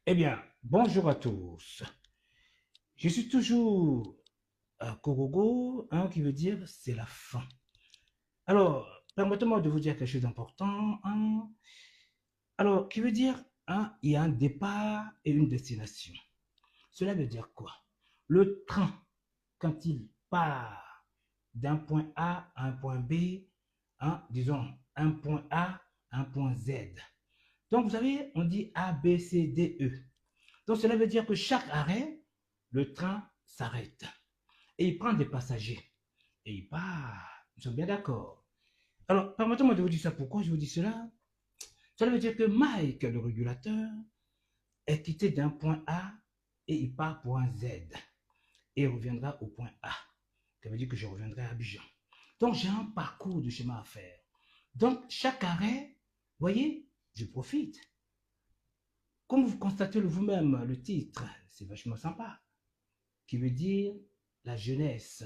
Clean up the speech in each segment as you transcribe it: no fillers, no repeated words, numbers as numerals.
Eh bien, bonjour à tous. Je suis toujours à Korogo, hein, qui veut dire c'est la fin. Alors, permettez-moi de vous dire quelque chose d'important, hein. Alors, qui veut dire, hein, il y a un départ et une destination. Cela veut dire quoi? Le train, quand il part d'un point A à un point B, hein, disons un point A à un point Z. Donc, vous savez, on dit A, B, C, D, E. Donc cela veut dire que chaque arrêt, le train s'arrête et il prend des passagers et il part. Nous sommes bien d'accord. Alors, permettez-moi de vous dire ça. Pourquoi je vous dis cela? Cela veut dire que Mike, le régulateur, est quitté d'un point A et il part pour un Z et il reviendra au point A. Ça veut dire que je reviendrai à Abidjan. Donc j'ai un parcours de chemin à faire. Donc chaque arrêt, voyez, je profite. Comme vous constatez vous-même, le titre, c'est vachement sympa, qui veut dire la jeunesse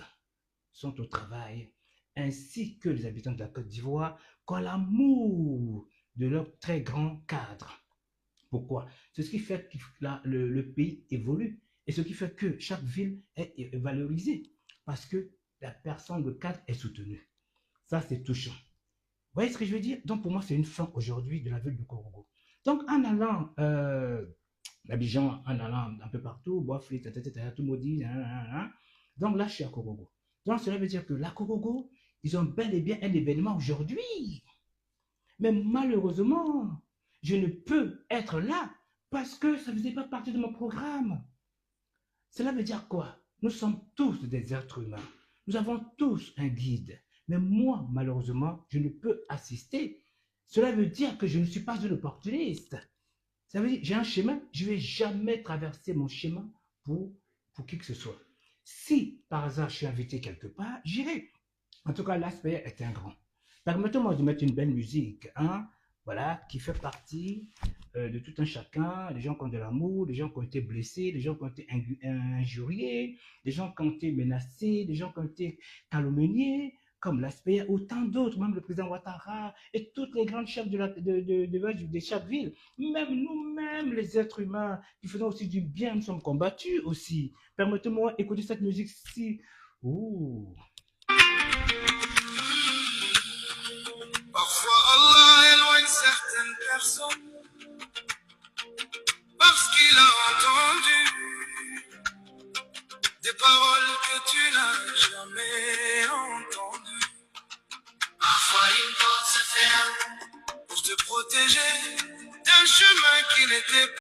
sont au travail, ainsi que les habitants de la Côte d'Ivoire, qui ont l'amour de leur très grand cadre. Pourquoi? C'est ce qui fait que le pays évolue et ce qui fait que chaque ville est valorisée parce que la personne de cadre est soutenue. Ça, c'est touchant. Vous voyez ce que je veux dire? Donc, pour moi, c'est une fin aujourd'hui de la ville de Korogo. Donc, en allant d'Abidjan, en allant un peu partout, Boisflé, tout maudit, donc là, je suis à Korogo. Donc, cela veut dire que la Korogo, ils ont bel et bien un événement aujourd'hui. Mais malheureusement, je ne peux être là parce que ça ne faisait pas partie de mon programme. Cela veut dire quoi? Nous sommes tous des êtres humains. Nous avons tous un guide. Mais moi, malheureusement, je ne peux assister. Cela veut dire que je ne suis pas un opportuniste. Ça veut dire, j'ai un schéma, je ne vais jamais traverser mon schéma pour qui que ce soit. Si par hasard je suis invité quelque part, j'irai. En tout cas, l'aspect est un grand. Permettez-moi de mettre une belle musique, hein, voilà, qui fait partie de tout un chacun, les gens qui ont de l'amour, les gens qui ont été blessés, les gens qui ont été injuriés, les gens qui ont été menacés, les gens qui ont été calomniés, comme l'aspect, autant d'autres, même le président Ouattara et toutes les grandes chefs de chaque ville, même nous-mêmes, les êtres humains, qui faisons aussi du bien, nous sommes combattus aussi. Permettez-moi d'écouter cette musique-ci. Ouh. Parfois Allah éloigne certaines personnes